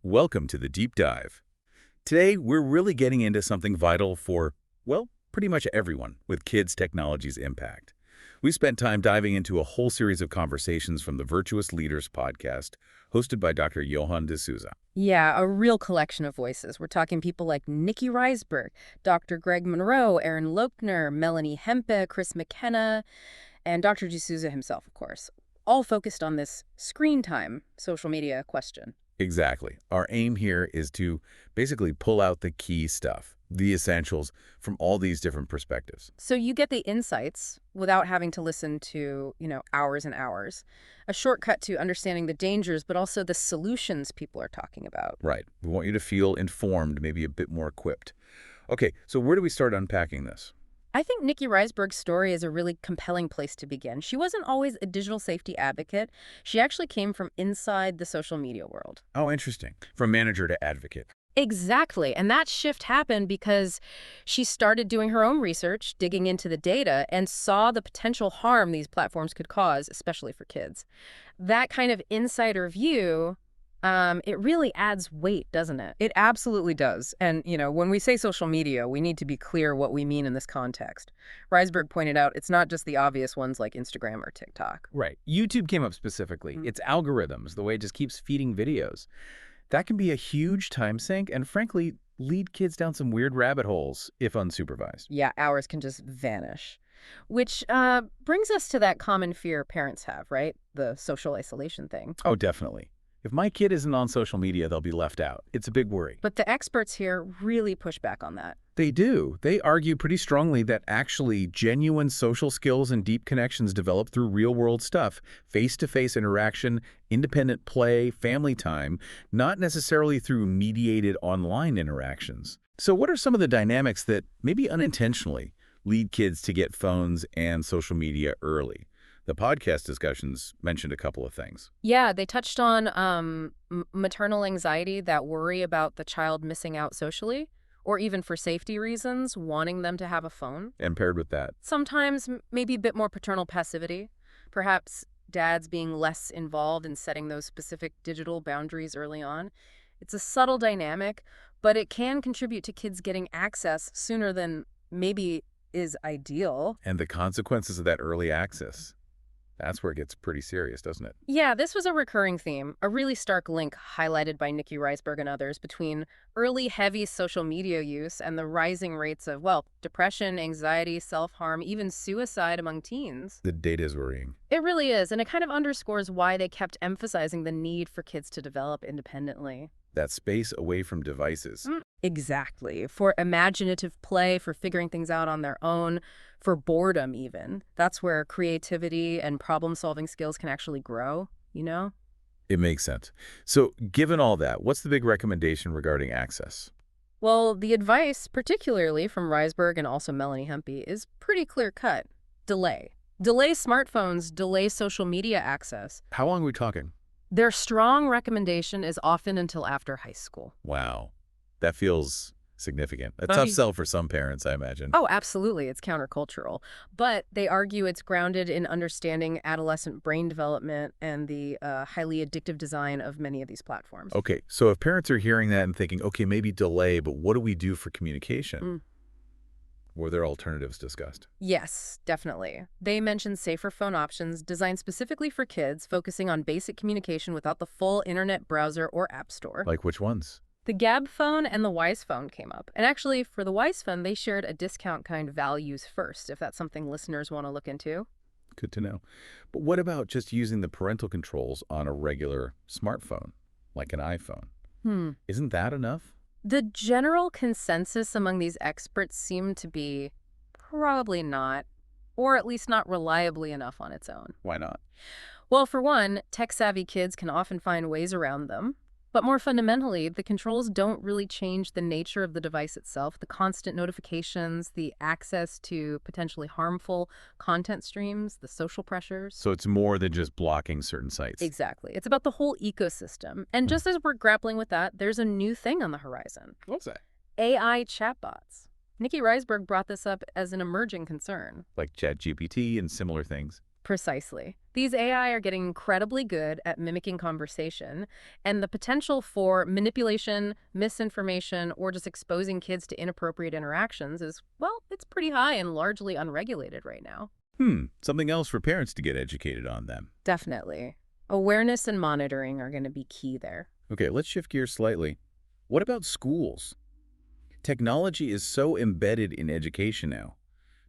Welcome to the Deep Dive. Today, we're really getting into something vital for, well, pretty much everyone with kids' technology's impact. We spent time diving into a whole series of conversations from the Virtuous Leaders podcast, hosted by Dr. Johan de Souza. Yeah, a real collection of voices. We're talking people like Nikki Reisberg, Dr. Greg Monroe, Aaron Lochner, Melanie Hempe, Chris McKenna, and Dr. de Souza himself, of course, all focused on this screen time social media question. Exactly. Our aim here is to basically pull out the key stuff, the essentials, from all these different perspectives. So you get the insights without having to listen to, hours and hours. A shortcut to understanding the dangers, but also the solutions people are talking about. Right. We want you to feel informed, maybe a bit more equipped. Okay, so where do we start unpacking this? I think Nikki Reisberg's story is a really compelling place to begin. She wasn't always a digital safety advocate. She actually came from inside the social media world. Oh, interesting. From manager to advocate. Exactly. And that shift happened because she started doing her own research, digging into the data, and saw the potential harm these platforms could cause, especially for kids. That kind of insider view, it really adds weight, doesn't it? It absolutely does. And, when we say social media, we need to be clear what we mean in this context. Reisberg pointed out it's not just the obvious ones like Instagram or TikTok. Right. YouTube came up specifically. It's algorithms, the way it just keeps feeding videos. That can be a huge time sink and, frankly, lead kids down some weird rabbit holes if unsupervised. Yeah, hours can just vanish. Which brings us to that common fear parents have, right? The social isolation thing. Oh, definitely. If my kid isn't on social media, they'll be left out. It's a big worry. But the experts here really push back on that. They do. They argue pretty strongly that actually genuine social skills and deep connections develop through real-world stuff, face-to-face interaction, independent play, family time, not necessarily through mediated online interactions. So what are some of the dynamics that, maybe unintentionally, lead kids to get phones and social media early? The podcast discussions mentioned a couple of things. Yeah, they touched on maternal anxiety, that worry about the child missing out socially, or even for safety reasons, wanting them to have a phone. And paired with that, Sometimes maybe a bit more paternal passivity, perhaps dads being less involved in setting those specific digital boundaries early on. It's a subtle dynamic, but it can contribute to kids getting access sooner than maybe is ideal. and the consequences of that early access. That's where it gets pretty serious, doesn't it? Yeah, this was a recurring theme, a really stark link highlighted by Nikki Reisberg and others between early heavy social media use and the rising rates of, depression, anxiety, self-harm, even suicide among teens. The data is worrying. It really is, and it kind of underscores why they kept emphasizing the need for kids to develop independently. That space away from devices. Exactly. For imaginative play, for figuring things out on their own, for boredom even. That's where creativity and problem-solving skills can actually grow, It makes sense. So given all that, what's the big recommendation regarding access? Well, the advice, particularly from Reisberg and also Melanie Hempe, is pretty clear-cut. Delay. Delay smartphones, delay social media access. How long are we talking? Their strong recommendation is often until after high school. Wow. That feels significant. A tough sell for some parents, I imagine. Oh, absolutely. It's countercultural. But they argue it's grounded in understanding adolescent brain development and the highly addictive design of many of these platforms. Okay, so if parents are hearing that and thinking, okay, maybe delay, but what do we do for communication? Were there alternatives discussed? Yes, definitely. They mentioned safer phone options designed specifically for kids, focusing on basic communication without the full internet browser or app store. Like which ones? The Gab phone and the Wise phone came up. And actually, for the Wise phone, they shared a discount kind values first, if that's something listeners want to look into. Good to know. But what about just using the parental controls on a regular smartphone, like an iPhone? Isn't that enough? The general consensus among these experts seemed to be probably not, or at least not reliably enough on its own. Why not? Well, for one, tech-savvy kids can often find ways around them. But more fundamentally, the controls don't really change the nature of the device itself, the constant notifications, the access to potentially harmful content streams, the social pressures. So it's more than just blocking certain sites. Exactly. It's about the whole ecosystem. And just as we're grappling with that, there's a new thing on the horizon. What's that? AI chatbots. Nikki Reisberg brought this up as an emerging concern. Like ChatGPT and similar things. Precisely. These AI are getting incredibly good at mimicking conversation, and the potential for manipulation, misinformation, or just exposing kids to inappropriate interactions is, well, it's pretty high and largely unregulated right now. Something else for parents to get educated on then. Definitely. Awareness and monitoring are going to be key there. Okay, let's shift gears slightly. What about schools? Technology is so embedded in education now.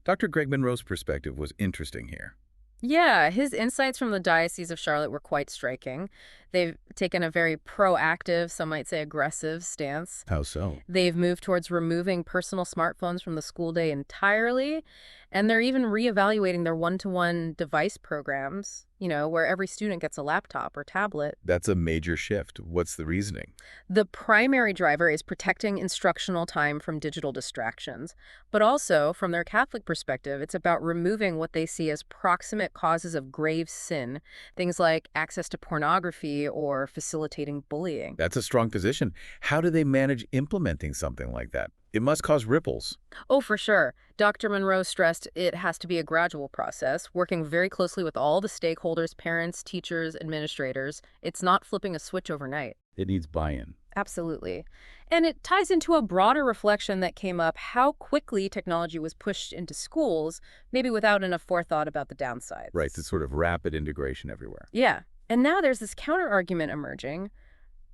Dr. Greg Monroe's perspective was interesting here. Yeah, his insights from the Diocese of Charlotte were quite striking. They've taken a very proactive, some might say aggressive stance. How so? They've moved towards removing personal smartphones from the school day entirely, and they're even reevaluating their one-to-one device programs, where every student gets a laptop or tablet. That's a major shift. What's the reasoning? The primary driver is protecting instructional time from digital distractions. But also, from their Catholic perspective, it's about removing what they see as proximate causes of grave sin, things like access to pornography or facilitating bullying. That's a strong position. How do they manage implementing something like that? It must cause ripples. Oh, for sure. Dr. Monroe stressed it has to be a gradual process, working very closely with all the stakeholders, parents, teachers, administrators. It's not flipping a switch overnight. It needs buy-in. Absolutely. And it ties into a broader reflection that came up how quickly technology was pushed into schools, maybe without enough forethought about the downsides. Right, this sort of rapid integration everywhere. Yeah. And now there's this counter-argument emerging.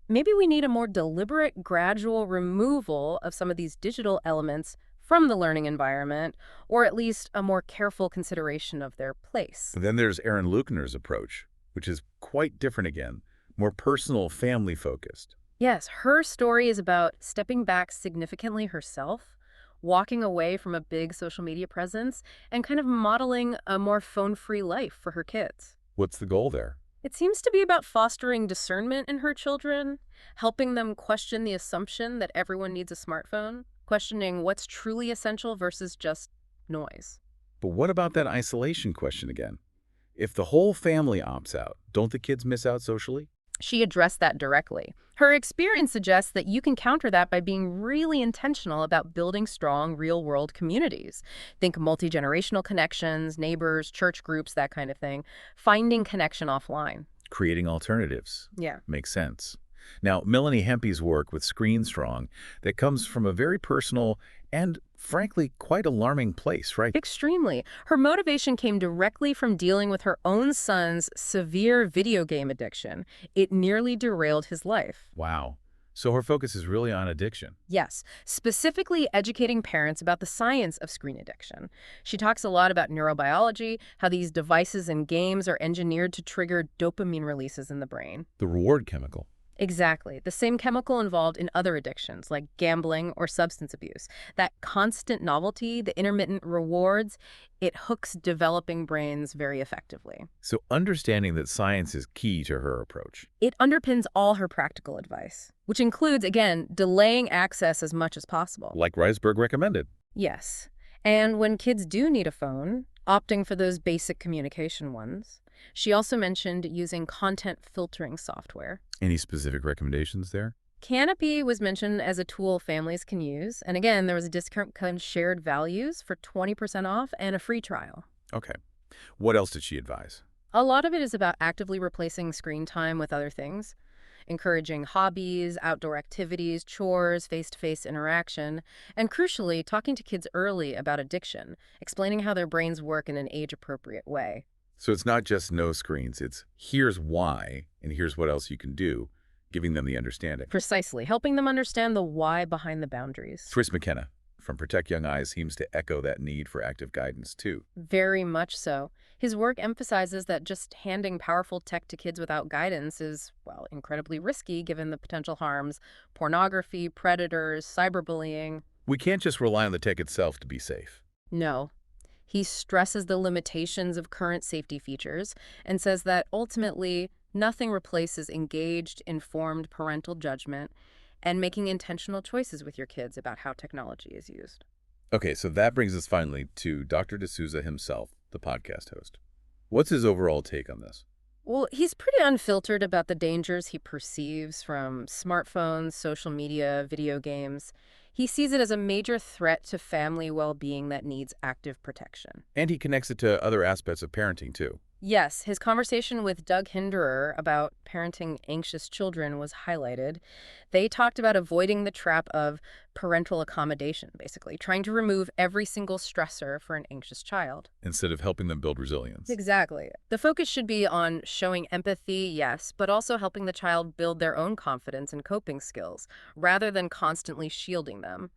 Maybe we need a more deliberate, gradual removal of some of these digital elements from the learning environment, or at least a more careful consideration of their place. Then there's Erin Luckner's approach, which is quite different again, more personal, family-focused. Yes, her story is about stepping back significantly herself, walking away from a big social media presence, and kind of modeling a more phone-free life for her kids. What's the goal there? It seems to be about fostering discernment in her children, helping them question the assumption that everyone needs a smartphone, questioning what's truly essential versus just noise. But what about that isolation question again? If the whole family opts out, don't the kids miss out socially? She addressed that directly. Her experience suggests that you can counter that by being really intentional about building strong, real-world communities. Think multi-generational connections, neighbors, church groups, that kind of thing. Finding connection offline. Creating alternatives. Yeah. Makes sense. Now, Melanie Hempy's work with Screen Strong, that comes from a very personal and, frankly, quite alarming place, right? Extremely. Her motivation came directly from dealing with her own son's severe video game addiction. It nearly derailed his life. Wow. So her focus is really on addiction. Yes, specifically educating parents about the science of screen addiction. She talks a lot about neurobiology, how these devices and games are engineered to trigger dopamine releases in the brain. The reward chemical. Exactly. The same chemical involved in other addictions like gambling or substance abuse. That constant novelty, the intermittent rewards, it hooks developing brains very effectively. So understanding that science is key to her approach. It underpins all her practical advice, which includes, again, delaying access as much as possible. Like Reisberg recommended. Yes. And when kids do need a phone, opting for those basic communication ones. She also mentioned using content filtering software. Any specific recommendations there? Canopy was mentioned as a tool families can use. And again, there was a discount code shared values for 20% off and a free trial. Okay. What else did she advise? A lot of it is about actively replacing screen time with other things, encouraging hobbies, outdoor activities, chores, face-to-face interaction, and crucially, talking to kids early about addiction, explaining how their brains work in an age-appropriate way. So it's not just no screens, it's here's why and here's what else you can do, giving them the understanding. Precisely, helping them understand the why behind the boundaries. Chris McKenna from Protect Young Eyes seems to echo that need for active guidance too. Very much so. His work emphasizes that just handing powerful tech to kids without guidance is, well, incredibly risky given the potential harms, pornography, predators, cyberbullying. We can't just rely on the tech itself to be safe. No. He stresses the limitations of current safety features and says that ultimately nothing replaces engaged, informed parental judgment and making intentional choices with your kids about how technology is used. Okay, so that brings us finally to Dr. D'Souza himself, the podcast host. What's his overall take on this? Well, he's pretty unfiltered about the dangers he perceives from smartphones, social media, video games. He sees it as a major threat to family well-being that needs active protection. And he connects it to other aspects of parenting too. Yes, his conversation with Doug Hinderer about parenting anxious children was highlighted. They talked about avoiding the trap of parental accommodation, basically, trying to remove every single stressor for an anxious child. Instead of helping them build resilience. Exactly. The focus should be on showing empathy, yes, but also helping the child build their own confidence and coping skills, rather than constantly shielding them,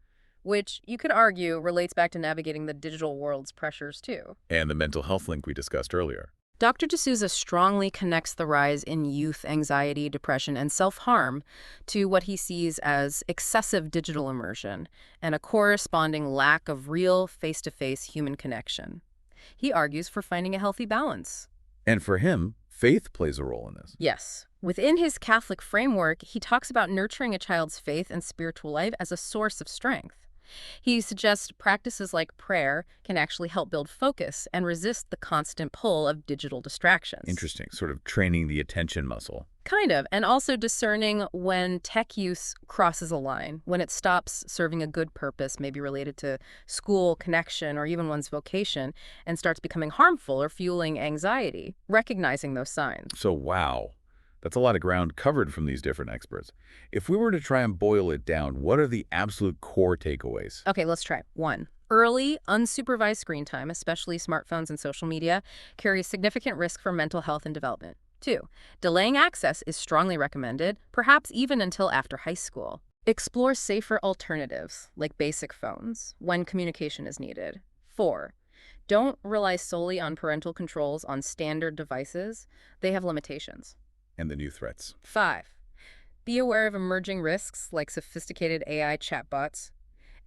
which you could argue relates back to navigating the digital world's pressures, too. And the mental health link we discussed earlier. Dr. D'Souza strongly connects the rise in youth anxiety, depression, and self-harm to what he sees as excessive digital immersion and a corresponding lack of real face-to-face human connection. He argues for finding a healthy balance. And for him, faith plays a role in this. Yes. Within his Catholic framework, he talks about nurturing a child's faith and spiritual life as a source of strength. He suggests practices like prayer can actually help build focus and resist the constant pull of digital distractions. Interesting, sort of training the attention muscle. Kind of, and also discerning when tech use crosses a line, when it stops serving a good purpose, maybe related to school, connection, or even one's vocation, and starts becoming harmful or fueling anxiety, recognizing those signs. So, wow. That's a lot of ground covered from these different experts. If we were to try and boil it down, what are the absolute core takeaways? Okay, let's try. 1. Early, unsupervised screen time, especially smartphones and social media, carries significant risk for mental health and development. 2. Delaying access is strongly recommended, perhaps even until after high school. Explore safer alternatives, like basic phones, when communication is needed. 4. Don't rely solely on parental controls on standard devices. They have limitations. And the new threats. 5. Be aware of emerging risks like sophisticated AI chatbots.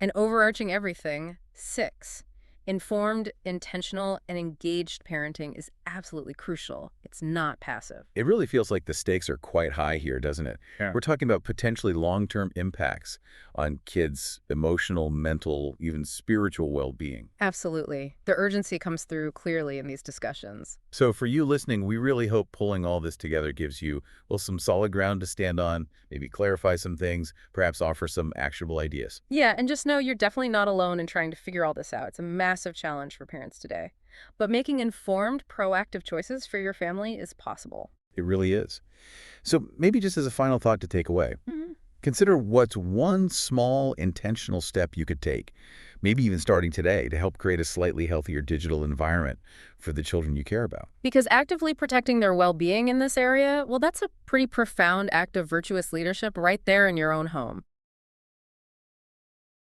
And overarching everything, 6. Informed, intentional, and engaged parenting is absolutely crucial. It's not passive. It really feels like the stakes are quite high here, doesn't it? Yeah. We're talking about potentially long-term impacts on kids' emotional, mental, even spiritual well-being. Absolutely. The urgency comes through clearly in these discussions. So for you listening, we really hope pulling all this together gives you, well, some solid ground to stand on, maybe clarify some things, perhaps offer some actionable ideas. Yeah, and just know you're definitely not alone in trying to figure all this out. It's a massive challenge for parents today. But making informed, proactive choices for your family is possible. It really is. So maybe just as a final thought to take away, Mhm. consider what's one small intentional step you could take, maybe even starting today, to help create a slightly healthier digital environment for the children you care about. Because actively protecting their well-being in this area, well, that's a pretty profound act of virtuous leadership right there in your own home.